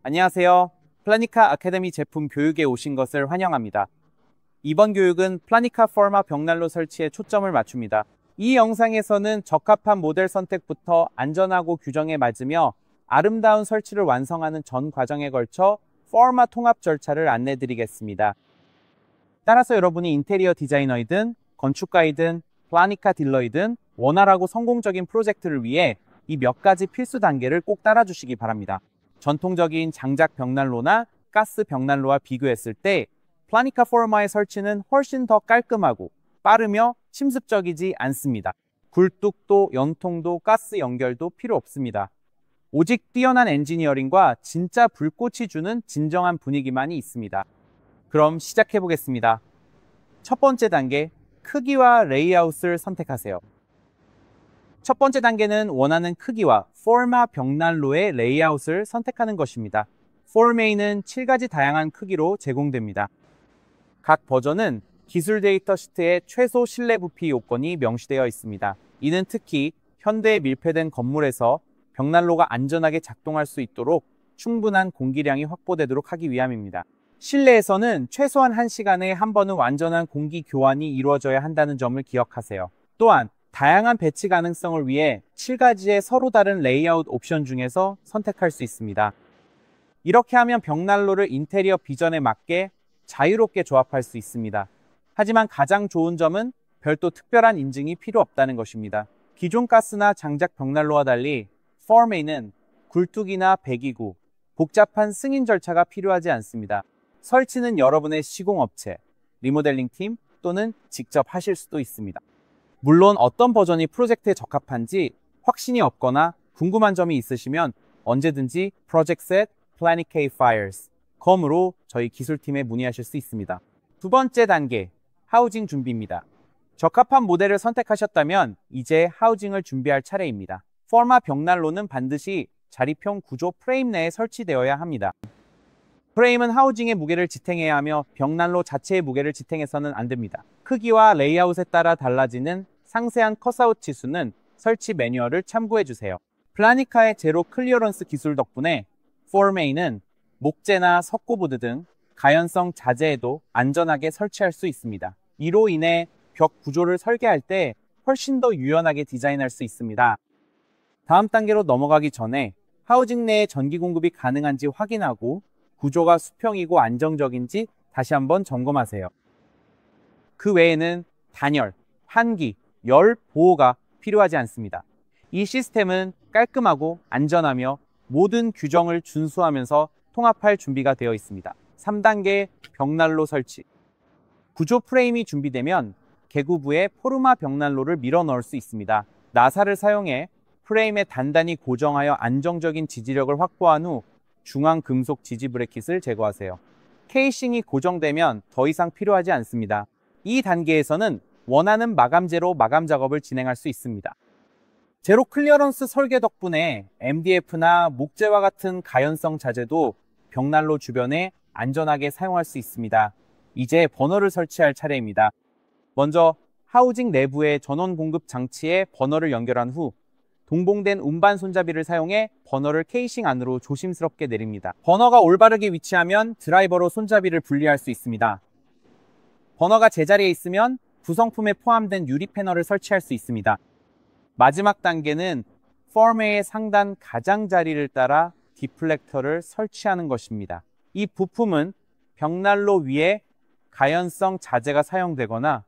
안녕하세요. 플라니카 아카데미 제품 교육에 오신 것을 환영합니다. 이번 교육은 플라니카 포르마 벽난로 설치에 초점을 맞춥니다. 이 영상에서는 적합한 모델 선택부터 안전하고 규정에 맞으며 아름다운 설치를 완성하는 전 과정에 걸쳐 포르마 통합 절차를 안내드리겠습니다. 따라서 여러분이 인테리어 디자이너이든 건축가이든 플라니카 딜러이든 원활하고 성공적인 프로젝트를 위해 이 몇 가지 필수 단계를 꼭 따라주시기 바랍니다. 전통적인 장작 벽난로나 가스 벽난로와 비교했을 때 플라니카 포르마의 설치는 훨씬 더 깔끔하고 빠르며 침습적이지 않습니다. 굴뚝도 연통도 가스 연결도 필요 없습니다. 오직 뛰어난 엔지니어링과 진짜 불꽃이 주는 진정한 분위기만이 있습니다. 그럼 시작해 보겠습니다. 첫 번째 단계, 크기와 레이아웃을 선택하세요. 첫 번째 단계는 원하는 크기와 포르마 벽난로의 레이아웃을 선택하는 것입니다. 포르메인은 7가지 다양한 크기로 제공됩니다. 각 버전은 기술 데이터 시트에 최소 실내 부피 요건이 명시되어 있습니다. 이는 특히 현대에 밀폐된 건물에서 벽난로가 안전하게 작동할 수 있도록 충분한 공기량이 확보되도록 하기 위함입니다. 실내에서는 최소한 1시간에 한 번은 완전한 공기 교환이 이루어져야 한다는 점을 기억하세요. 또한 다양한 배치 가능성을 위해 7가지의 서로 다른 레이아웃 옵션 중에서 선택할 수 있습니다. 이렇게 하면 벽난로를 인테리어 비전에 맞게 자유롭게 조합할 수 있습니다. 하지만 가장 좋은 점은 별도 특별한 인증이 필요 없다는 것입니다. 기존 가스나 장작 벽난로와 달리 포르메인은 굴뚝이나 배기구, 복잡한 승인 절차가 필요하지 않습니다. 설치는 여러분의 시공업체, 리모델링 팀 또는 직접 하실 수도 있습니다. 물론 어떤 버전이 프로젝트에 적합한지 확신이 없거나 궁금한 점이 있으시면 언제든지 projectset.planicafires.com으로 저희 기술팀에 문의하실 수 있습니다. 두 번째 단계, 하우징 준비입니다. 적합한 모델을 선택하셨다면 이제 하우징을 준비할 차례입니다. 포르마 벽난로는 반드시 자립형 구조 프레임 내에 설치되어야 합니다. 프레임은 하우징의 무게를 지탱해야 하며 벽난로 자체의 무게를 지탱해서는 안 됩니다. 크기와 레이아웃에 따라 달라지는 상세한 컷아웃 치수는 설치 매뉴얼을 참고해주세요. 플라니카의 제로 클리어런스 기술 덕분에 포르메인은 목재나 석고보드 등 가연성 자재에도 안전하게 설치할 수 있습니다. 이로 인해 벽 구조를 설계할 때 훨씬 더 유연하게 디자인할 수 있습니다. 다음 단계로 넘어가기 전에 하우징 내에 전기 공급이 가능한지 확인하고 구조가 수평이고 안정적인지 다시 한번 점검하세요. 그 외에는 단열, 환기, 열 보호가 필요하지 않습니다. 이 시스템은 깔끔하고 안전하며 모든 규정을 준수하면서 통합할 준비가 되어 있습니다. 3단계 벽난로 설치. 구조 프레임이 준비되면 개구부에 포르마 벽난로를 밀어 넣을 수 있습니다. 나사를 사용해 프레임에 단단히 고정하여 안정적인 지지력을 확보한 후 중앙 금속 지지 브래킷을 제거하세요. 케이싱이 고정되면 더 이상 필요하지 않습니다. 이 단계에서는 원하는 마감재로 마감 작업을 진행할 수 있습니다. 제로 클리어런스 설계 덕분에 MDF나 목재와 같은 가연성 자재도 벽난로 주변에 안전하게 사용할 수 있습니다. 이제 버너를 설치할 차례입니다. 먼저 하우징 내부의 전원 공급 장치에 버너를 연결한 후 동봉된 운반 손잡이를 사용해 버너를 케이싱 안으로 조심스럽게 내립니다. 버너가 올바르게 위치하면 드라이버로 손잡이를 분리할 수 있습니다. 버너가 제자리에 있으면 구성품에 포함된 유리 패널을 설치할 수 있습니다. 마지막 단계는 포르메의 상단 가장자리를 따라 디플렉터를 설치하는 것입니다. 이 부품은 벽난로 위에 가연성 자재가 사용되거나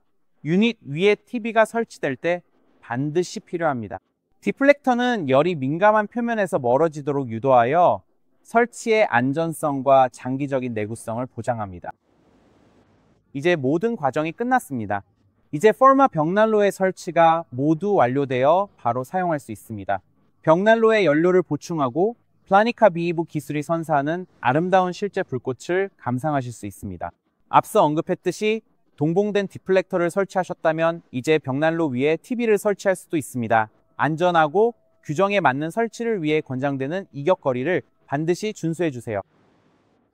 유닛 위에 TV가 설치될 때 반드시 필요합니다. 디플렉터는 열이 민감한 표면에서 멀어지도록 유도하여 설치의 안전성과 장기적인 내구성을 보장합니다. 이제 모든 과정이 끝났습니다. 이제 포르마 벽난로의 설치가 모두 완료되어 바로 사용할 수 있습니다. 벽난로에 연료를 보충하고 플라니카 비히브 기술이 선사하는 아름다운 실제 불꽃을 감상하실 수 있습니다. 앞서 언급했듯이 동봉된 디플렉터를 설치하셨다면 이제 벽난로 위에 TV를 설치할 수도 있습니다. 안전하고 규정에 맞는 설치를 위해 권장되는 이격거리를 반드시 준수해 주세요.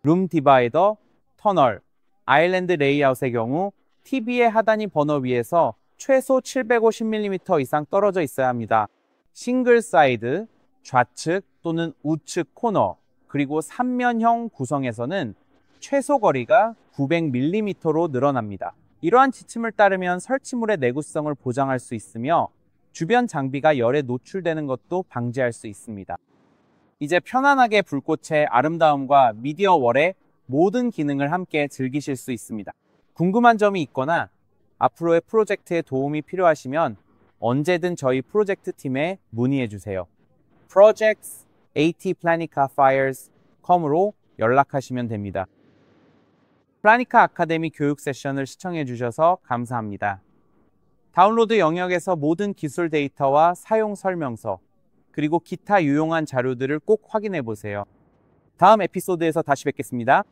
룸 디바이더, 터널, 아일랜드 레이아웃의 경우 TV의 하단이 버너 위에서 최소 750mm 이상 떨어져 있어야 합니다. 싱글 사이드, 좌측 또는 우측 코너, 그리고 3면형 구성에서는 최소 거리가 900mm로 늘어납니다. 이러한 지침을 따르면 설치물의 내구성을 보장할 수 있으며 주변 장비가 열에 노출되는 것도 방지할 수 있습니다. 이제 편안하게 불꽃의 아름다움과 미디어 월의 모든 기능을 함께 즐기실 수 있습니다. 궁금한 점이 있거나 앞으로의 프로젝트에 도움이 필요하시면 언제든 저희 프로젝트 팀에 문의해 주세요. projects@planicafires.com으로 연락하시면 됩니다. 플라니카 아카데미 교육 세션을 시청해 주셔서 감사합니다. 다운로드 영역에서 모든 기술 데이터와 사용 설명서, 그리고 기타 유용한 자료들을 꼭 확인해 보세요. 다음 에피소드에서 다시 뵙겠습니다.